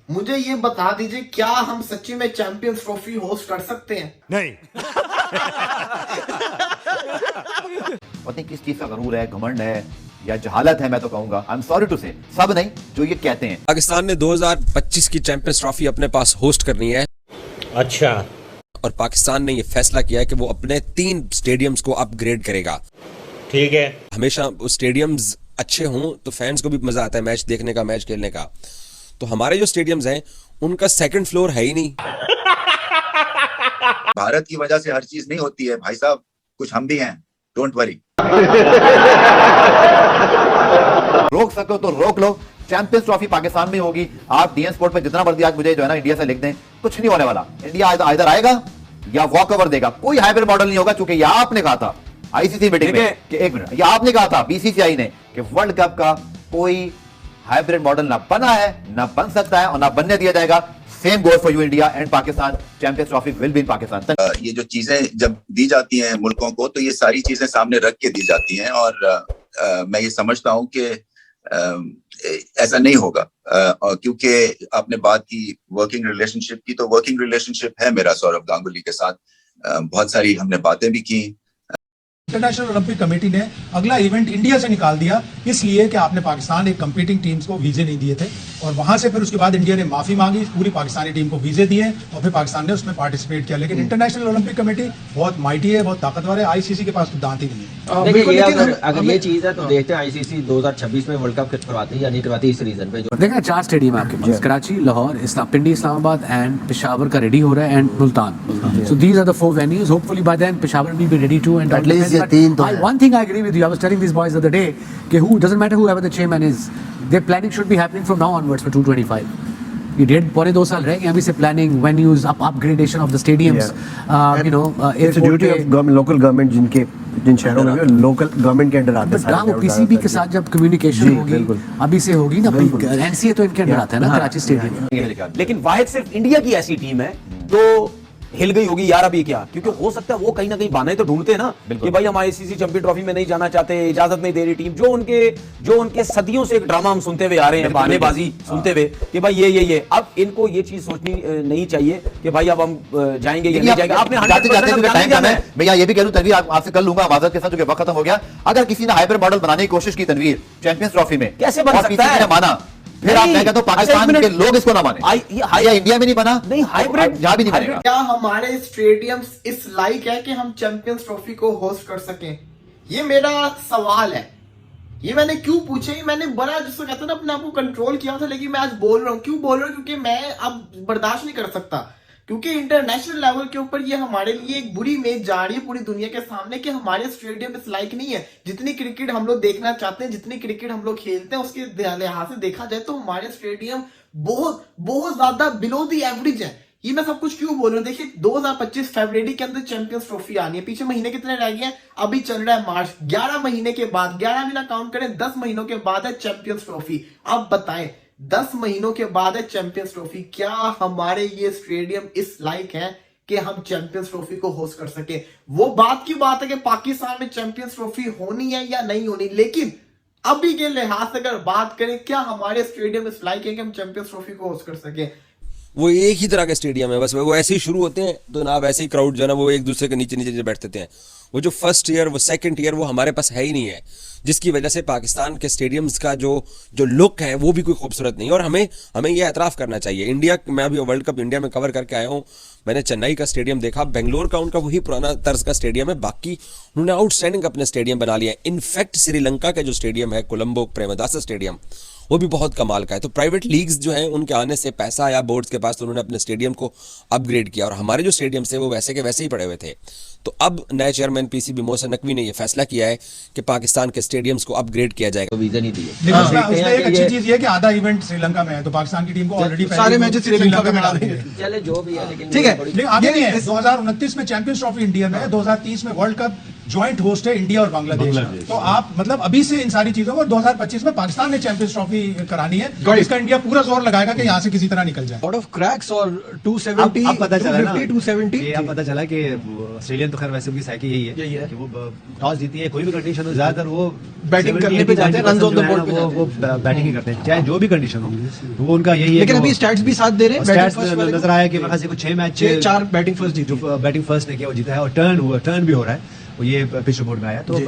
मुझे ये बता दीजिए, क्या हम सच्ची में चैंपियंस ट्रॉफी होस्ट कर सकते हैं? नहीं। पता नहीं किस चीज का गरूर है, घमंड है या जहालत है, मैं तो कहूंगा, आई एम सॉरी टू से, सब नहीं जो ये कहते हैं। पाकिस्तान ने 2025 की चैंपियंस ट्रॉफी अपने पास होस्ट करनी है। अच्छा। और पाकिस्तान ने ये फैसला किया है कि वो अपने 3 स्टेडियम्स को अपग्रेड करेगा। ठीक है। हमेशा स्टेडियम्स अच्छे हों तो फैंस को भी मजा आता है मैच देखने का, मैच खेलने का। तो हमारे जो स्टेडियम्स हैं उनका सेकंड फ्लोर है ही नहीं। भारत की वजह से हर चीज नहीं होती है भाई साहब, कुछ हम भी हैं, डोंट वरी। रोक सको तो रोक लो, चैंपियंस ट्रॉफी पाकिस्तान में होगी। आप डीएन स्पोर्ट पे जितना मर्जी आज मुझे जो है ना इंडिया से लिख दें, कुछ नहीं होने वाला। इंडिया इधर आएगा या वॉक ओवर देगा, कोई हाइब्रिड मॉडल नहीं होगा। चूंकि यह आपने कहा था आईसीसी मीटिंग में कि 1 मिनट, यह आपने कहा था बीसीसीआई ने कि वर्ल्ड कप का कोई हाइब्रिड मॉडल ना बना है, ना बन सकता है और ना बनने दिया जाएगा। Same goes for you India and Pakistan, champions trophy will be in Pakistan. ये जो चीजें जब दी जाती हैं मुल्कों को, तो ये सारी चीजें सामने रख के दी जाती हैं और मैं ये समझता हूं कि ऐसा नहीं होगा। क्योंकि आपने बात की वर्किंग रिलेशनशिप की, तो वर्किंग रिलेशनशिप है मेरा सौरव गांगुली के साथ। बहुत सारी हमने बातें भी की। इंटरनेशनल ओलंपिक कमेटी ने अगला इवेंट इंडिया से निकाल दिया, इसलिए कि आपने पाकिस्तान एक कंपीटिंग टीम्स को वीजे नहीं दिए थे। और वहां से फिर उसके बाद इंडिया ने माफी मांगी, पूरी पाकिस्तानी टीम को वीजे दिए और फिर पाकिस्तान ने उसमें पार्टिसिपेट किया। लेकिन इंटरनेशनल ओलंपिक कमेटी बहुत माइटी है, बहुत ताकतवर है। आईसीसी के पास तो दांत ही नहीं है। देखिए, अगर ये चीज है तो देखते हैं आईसीसी 2026 में वर्ल्ड कप करवाती है या नहीं करवाती इस रीजन पे। देखा 4 स्टेडियम है आपके पास, कराची, लाहौर, पिंडी, इस्लामाबाद एंड पेशावर का रेडी हो रहा है and Multan. So these are the 4 venues. Hopefully by then Peshawar will be ready too. And at least ये 3 तो one thing I agree with you. I was telling these boys the other day कि who doesn't matter whoever the chairman is, their planning should be happening from now onwards for 225. ये 1.5-2 साल रह गए अभी से planning, venues, upgradation of the stadiums, you know, airport पे local government जिन शहरों में लोकल गवर्नमेंट के अंडर आते हैं। वो पीसीबी के साथ जब कम्युनिकेशन होगी अभी से होगी ना, एनसीए तो इनके अंडर आता है ना, कराची स्टेडियम। लेकिन वाहिद सिर्फ इंडिया की ऐसी टीम है तो हिल गई होगी यार अभी क्या, क्योंकि हो सकता है वो कहीं ना कहीं बहाने तो ढूंढते हैं ना कि भाई हम आईसीसी चैंपियन ट्रॉफी में नहीं जाना चाहते, इजाजत नहीं दे रही टीम। जो उनके सदियों से एक ड्रामा हम सुनते हुए आ रहे हैं, बहानेबाजी सुनते हुए कि भाई ये अब इनको ये चीज सोचनी नहीं चाहिए कि भाई अब हम जाएंगे या नहीं जाएंगे। आपने भैया ये भी कह दूं तनवीर, आपसे कर लूंगा माजरत के साथ, जो वक्त खत्म हो गया। अगर किसी ने हाइब्रिड मॉडल बनाने की कोशिश की तनवीर चैंपियंस ट्रॉफी में, कैसे बन सकता है? माना, फिर आप मैं कहता हूं पाकिस्तान के लोग इसको ना माने। या इंडिया में नहीं बना, नहीं हाइब्रिड यहां भी नहीं बनेगा। क्या हमारे स्टेडियम्स इस लायक है कि हम चैंपियंस ट्रॉफी को होस्ट कर सकें? ये मेरा सवाल है। ये मैंने क्यों पूछे, मैंने बड़ा जिसको कहते हैं ना अपने आप को कंट्रोल किया था, लेकिन मैं आज बोल रहा हूँ। क्यों बोल रहा हूँ? क्योंकि मैं अब बर्दाश्त नहीं कर सकता, क्योंकि इंटरनेशनल लेवल के ऊपर ये हमारे लिए एक बुरी इमेज जा रही है पूरी दुनिया के सामने कि हमारे स्टेडियम इस लायक नहीं है। जितनी क्रिकेट हम लोग देखना चाहते हैं, जितनी क्रिकेट हम लोग खेलते हैं, उसके लिहाज से देखा जाए तो हमारे स्टेडियम बहुत बहुत ज्यादा बिलो दी एवरेज है। ये मैं सब कुछ क्यों बोल रहा हूँ? देखिए 2025 फरवरी के अंदर चैंपियंस ट्रॉफी आनी है। पीछे महीने कितने रह गए हैं? अभी चल रहा है मार्च। 11 महीने के बाद, 11 भी ना काउंट करें, 10 महीनों के बाद है चैंपियंस ट्रॉफी। अब बताएं 10 महीनों के बाद है चैंपियंस ट्रॉफी, क्या हमारे ये स्टेडियम इस लायक है कि हम चैंपियंस ट्रॉफी को होस्ट कर सके? वो बात की बात है कि पाकिस्तान में चैंपियंस ट्रॉफी होनी है या नहीं होनी, लेकिन अभी के लिहाज से अगर बात करें, क्या हमारे स्टेडियम इस लायक है कि हम चैंपियंस ट्रॉफी को होस्ट कर सके? वो एक ही तरह के स्टेडियम है, बस वो ऐसे ही शुरू होते हैं तो ना वैसे ही क्राउड जो है ना वो एक दूसरे के नीचे नीचे बैठते हैं। वो जो फर्स्ट ईयर, वो सेकंड ईयर, वो हमारे पास है ही नहीं है, जिसकी वजह से पाकिस्तान के स्टेडियम्स का जो लुक है वो भी कोई खूबसूरत नहीं है। और हमें ये एतराफ़ करना चाहिए। इंडिया, मैं अभी वर्ल्ड कप इंडिया में कवर करके आया हूँ, मैंने चेन्नई का स्टेडियम देखा, बेंगलोर का उनका वही पुराना तर्ज का स्टेडियम है, बाकी उन्होंने आउटस्टैंडिंग अपने स्टेडियम बना लिया है। इनफैक्ट श्रीलंका का जो स्टेडियम है कोलंबो प्रेमदासा स्टेडियम, वो भी बहुत कमाल का है। तो प्राइवेट लीग्स जो हैं उनके आने से पैसा आया बोर्ड्स के पास, तो उन्होंने अपने स्टेडियम को अपग्रेड किया। और हमारे जो स्टेडियम से वो वैसे के वैसे ही पड़े हुए थे। तो अब नए चेयरमैन पीसीबी मोहसिन नकवी ने यह फैसला किया है कि पाकिस्तान के स्टेडियम्स को अपग्रेड किया जाएगा। वीजा नहीं दिए। उसमें एक अच्छी चीज ये कि आधा इवेंट श्रीलंका में है, तो पाकिस्तान की टीम को ऑलरेडी सारे मैचेस श्रीलंका में डाल देंगे। चले जो भी है, लेकिन ठीक है, लेकिन आगे नहीं है। 2029 में चैंपियंस ट्रॉफी इंडिया में है, 2030 में वर्ल्ड कप ज्वाइंट होस्ट है इंडिया और बांग्लादेश। तो आप मतलब अभी से इन सारी चीजों को 2025 में पाकिस्तान ने चैंपियंस ट्रॉफी करानी है, इसका इंडिया पूरा जोर लगाएगा कि यहाँ से किसी तरह निकल जाए। आउट ऑफ क्रैक्स और 270 अब पता चला 270 ये अब पता चला कि ऑस्ट्रेलियन तो खैर वैसे उनकी साइकी यही है कि वो टॉस जीती है, कोई भी कंडीशन हो, ज्यादातर वो बैटिंग करने पे जाते हैं, रन ऑन द बोर्ड पे वो बैटिंग ही करते हैं चाहे जो भी कंडीशन हो, तो वो उनका यही है। लेकिन अभी स्टैट्स भी साथ दे रहे हैं, स्टैट्स नजर आया कि वहां से कुछ 6 मैच 4 बैटिंग फर्स्ट जीत, जो बैटिंग फर्स्ट ने किया वो जीता है, और टर्न भी हो रहा है, वो ये पिच रिपोर्ट में आया। तो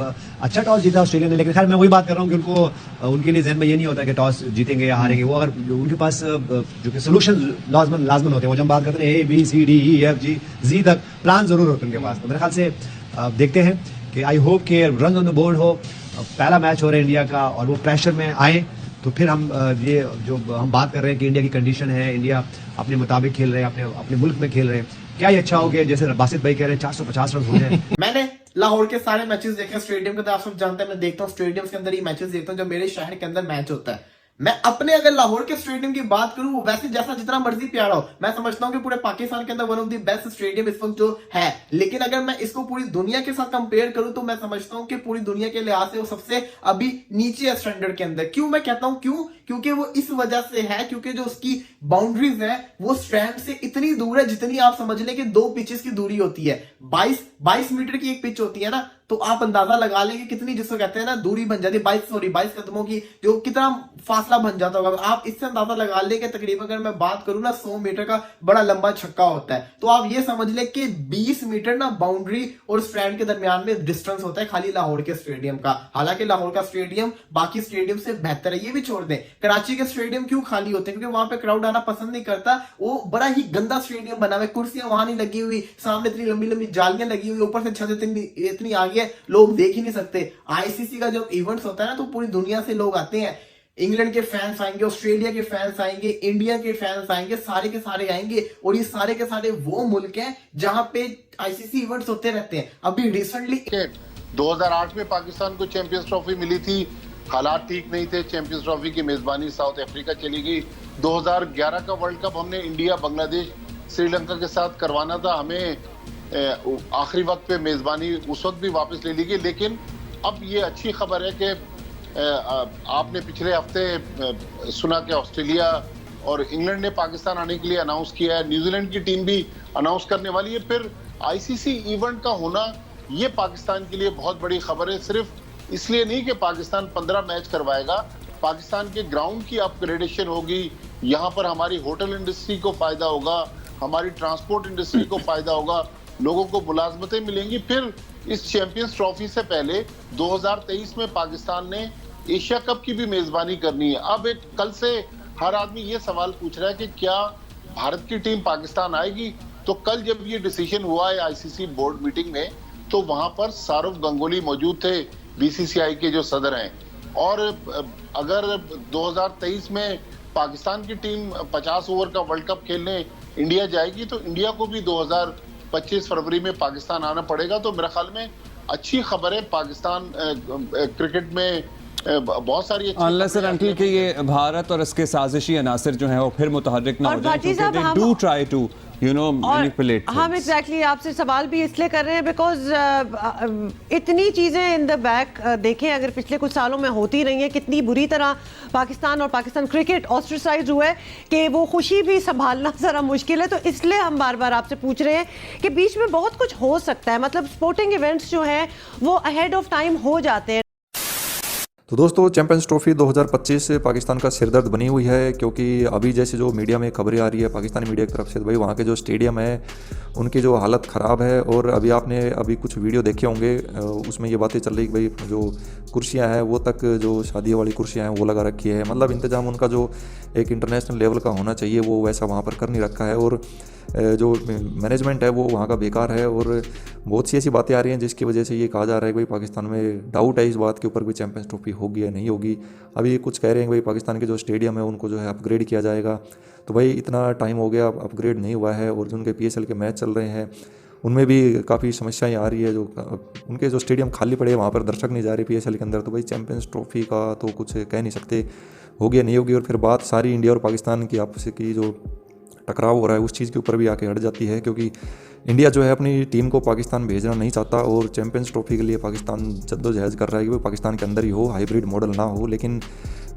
अच्छा टॉस जीता ऑस्ट्रेलिया ने, लेकिन खैर मैं वही बात कर रहा हूँ कि उनको उनके लिए ज़हन में ये नहीं होता कि टॉस जीतेंगे या हारेंगे, वो अगर उनके पास जो कि सोल्यूशन लाजमन होते हैं, वो जब बात करते हैं ABCDEFG तक प्लान जरूर होते हैं उनके पास। तो मेरे ख्याल से देखते हैं कि आई होप कि रन ऑन द बोर्ड हो, पहला मैच हो रहा है इंडिया का और वो प्रेशर में आए, तो फिर हम ये जो हम बात कर रहे हैं कि इंडिया की कंडीशन है, इंडिया अपने मुताबिक खेल रहे हैं, अपने मुल्क में खेल रहे हैं, क्या ये अच्छा हो गया जैसे बासित भाई कह रहे हैं 450 रन हो जाए। मैंने लाहौर के सारे मैचेस देखे स्टेडियम के, तो आप सब जानते हैं मैं देखता हूँ स्टेडियम के अंदर ही मैचेस देखता हूँ जब मेरे शहर के अंदर मैच होता है। मैं अपने अगर लाहौर के स्टेडियम की बात करूं, वैसे जैसा जितना मर्जी प्यारा हो, मैं समझता हूं कि पूरे पाकिस्तान के अंदर one of the best stadium इस वक्त जो है, लेकिन अगर मैं इसको पूरी दुनिया के साथ कंपेयर करूं तो मैं समझता हूं कि पूरी दुनिया के लिहाज से वो सबसे अभी नीचे है स्टैंडर्ड के अंदर। क्यों मैं कहता हूं क्यों? क्योंकि वो इस वजह से है क्योंकि जो उसकी बाउंड्रीज है वो स्ट्रैंड से इतनी दूर है जितनी आप समझ लें कि 2 पिचेस की दूरी होती है। 22 मीटर की एक पिच होती है ना, तो आप अंदाजा लगा लेंगे कितनी, जिसको कहते हैं ना दूरी बन जाती है, 22 कदमों की, जो कितना फासला बन जाता होगा। आप इससे अंदाजा लगा लेंगे तकरीबन अगर मैं बात करूं ना 100 मीटर का बड़ा लंबा छक्का होता है, तो आप ये समझ ले कि 20 मीटर ना बाउंड्री और स्ट्रैंड के दरमियान में डिस्टेंस होता है खाली लाहौर के स्टेडियम का। हालांकि लाहौर का स्टेडियम बाकी स्टेडियम से बेहतर है, ये भी छोड़ दें। कराची के स्टेडियम क्यों खाली होते हैं? क्योंकि वहां पे क्राउड आना पसंद नहीं करता, वो बड़ा ही गंदा स्टेडियम बना हुआ है, कुर्सियां वहां नहीं लगी हुई, सामने इतनी लंबी लंबी जालियां लगी हुई, ऊपर से छत इतनी आगे है, लोग देख ही नहीं सकते। आईसीसी का जब इवेंट्स होता है ना, तो पूरी दुनिया से लोग आते हैं, इंग्लैंड के फैंस आएंगे, ऑस्ट्रेलिया के फैंस आएंगे, इंडिया के फैंस आएंगे, सारे के सारे आएंगे, और ये सारे के सारे वो मुल्क हैं जहां पे आईसीसी इवेंट्स होते रहते हैं। अभी रिसेंटली 2008 में पाकिस्तान को चैंपियंस ट्रॉफी मिली थी, हालात ठीक नहीं थे, चैंपियंस ट्रॉफी की मेजबानी साउथ अफ्रीका चली गई। 2011 का वर्ल्ड कप हमने इंडिया, बांग्लादेश, श्रीलंका के साथ करवाना था, हमें आखिरी वक्त पे मेजबानी उस वक्त भी वापस ले ली गई। लेकिन अब ये अच्छी खबर है कि आपने पिछले हफ्ते सुना कि ऑस्ट्रेलिया और इंग्लैंड ने पाकिस्तान आने के लिए अनाउंस किया है, न्यूजीलैंड की टीम भी अनाउंस करने वाली है। फिर आईसीसी इवेंट का होना ये पाकिस्तान के लिए बहुत बड़ी खबर है, सिर्फ इसलिए नहीं कि पाकिस्तान 15 मैच करवाएगा, पाकिस्तान के ग्राउंड की अपग्रेडेशन होगी, यहाँ पर हमारी होटल इंडस्ट्री को फायदा होगा, हमारी ट्रांसपोर्ट इंडस्ट्री को फायदा होगा, लोगों को मुलाजमतें मिलेंगी। फिर इस चैंपियंस ट्रॉफी से पहले 2023 में पाकिस्तान ने एशिया कप की भी मेजबानी करनी है। अब कल से हर आदमी ये सवाल पूछ रहा है कि क्या भारत की टीम पाकिस्तान आएगी? तो कल जब ये डिसीजन हुआ है आईसीसी बोर्ड मीटिंग में, तो वहां पर सौरव गंगुली मौजूद थे, बीसीसीआई के जो सदर हैं, और अगर 2023 में पाकिस्तान की टीम 50 ओवर का वर्ल्ड कप खेलने इंडिया जाएगी, तो इंडिया को भी 2025 फरवरी में पाकिस्तान आना पड़ेगा। तो मेरे ख्याल में अच्छी खबर है, पाकिस्तान क्रिकेट में बहुत सारी अनलेस एंड अनटिल कि ये भारत और इसके साजिशी अनासर जो हैं वो फिर मुतहर्रिक ना हो जाए, क्योंकि they do try to manipulate. हम एग्जैक्टली आपसे सवाल भी इसलिए कर रहे हैं बिकॉज इतनी चीज़ें इन द बैक देखें अगर पिछले कुछ सालों में होती रही हैं, कितनी बुरी तरह पाकिस्तान और पाकिस्तान क्रिकेट ऑस्ट्रेसाइज हुआ है कि वो खुशी भी संभालना ज़रा मुश्किल है। तो इसलिए हम बार बार आपसे पूछ रहे हैं कि बीच में बहुत कुछ हो सकता है, मतलब स्पोर्टिंग इवेंट्स जो हैं वो अहेड ऑफ टाइम हो जाते हैं। तो दोस्तों, चैंपियंस ट्रॉफी 2025 पाकिस्तान का सिरदर्द बनी हुई है, क्योंकि अभी जैसे जो मीडिया में खबरें आ रही है पाकिस्तानी मीडिया की तरफ से, तो भाई वहाँ के जो स्टेडियम है उनकी जो हालत ख़राब है। और अभी आपने कुछ वीडियो देखे होंगे, उसमें ये बातें चल रही कि भाई जो कुर्सियाँ हैं वो तक जो शादी वाली कुर्सियाँ हैं वो लगा रखी है, मतलब इंतज़ाम उनका जो एक इंटरनेशनल लेवल का होना चाहिए वो वैसा वहाँ पर कर नहीं रखा है, और जो मैनेजमेंट है वो वहाँ का बेकार है। और बहुत सी ऐसी बातें आ रही हैं जिसकी वजह से ये कहा जा रहा है कि भाई पाकिस्तान में डाउट है इस बात के ऊपर कि चैंपियंस ट्रॉफी होगी या नहीं होगी। अभी कुछ कह रहे हैं कि भाई पाकिस्तान के जो स्टेडियम है उनको जो है अपग्रेड किया जाएगा, तो भाई इतना टाइम हो गया अपग्रेड नहीं हुआ है, और जो उनके PSL के मैच चल रहे हैं उनमें भी काफ़ी समस्याएं आ रही है, जो उनके जो स्टेडियम खाली पड़े हैं वहाँ पर दर्शक नहीं जा रहे PSL के अंदर। तो भाई चैंपियंस ट्रॉफी का तो कुछ कह नहीं सकते होगी या नहीं होगी। और फिर बात सारी इंडिया और पाकिस्तान की आपस की जो टकराव हो रहा है उस चीज़ के ऊपर भी आके हट जाती है, क्योंकि इंडिया जो है अपनी टीम को पाकिस्तान भेजना नहीं चाहता और चैंपियंस ट्रॉफी के लिए पाकिस्तान जद्दोजहद कर रहा है कि वो पाकिस्तान के अंदर ही हो, हाइब्रिड मॉडल ना हो, लेकिन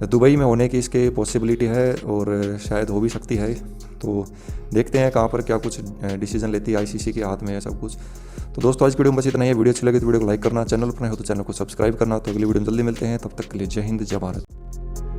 दुबई में होने की इसके पॉसिबिलिटी है और शायद हो भी सकती है। तो देखते हैं कहाँ पर क्या कुछ डिसीजन लेती है आईसीसी के हाथ में है सब कुछ। तो दोस्तों आज की वीडियो में बस इतना ही है। वीडियो अच्छी लगी तो वीडियो को लाइक करना, चैनल पर नए हो तो चैनल को सब्सक्राइब करना। तो अगली वीडियो में जल्दी मिलते हैं, तब तक के लिए जय हिंद जय भारत।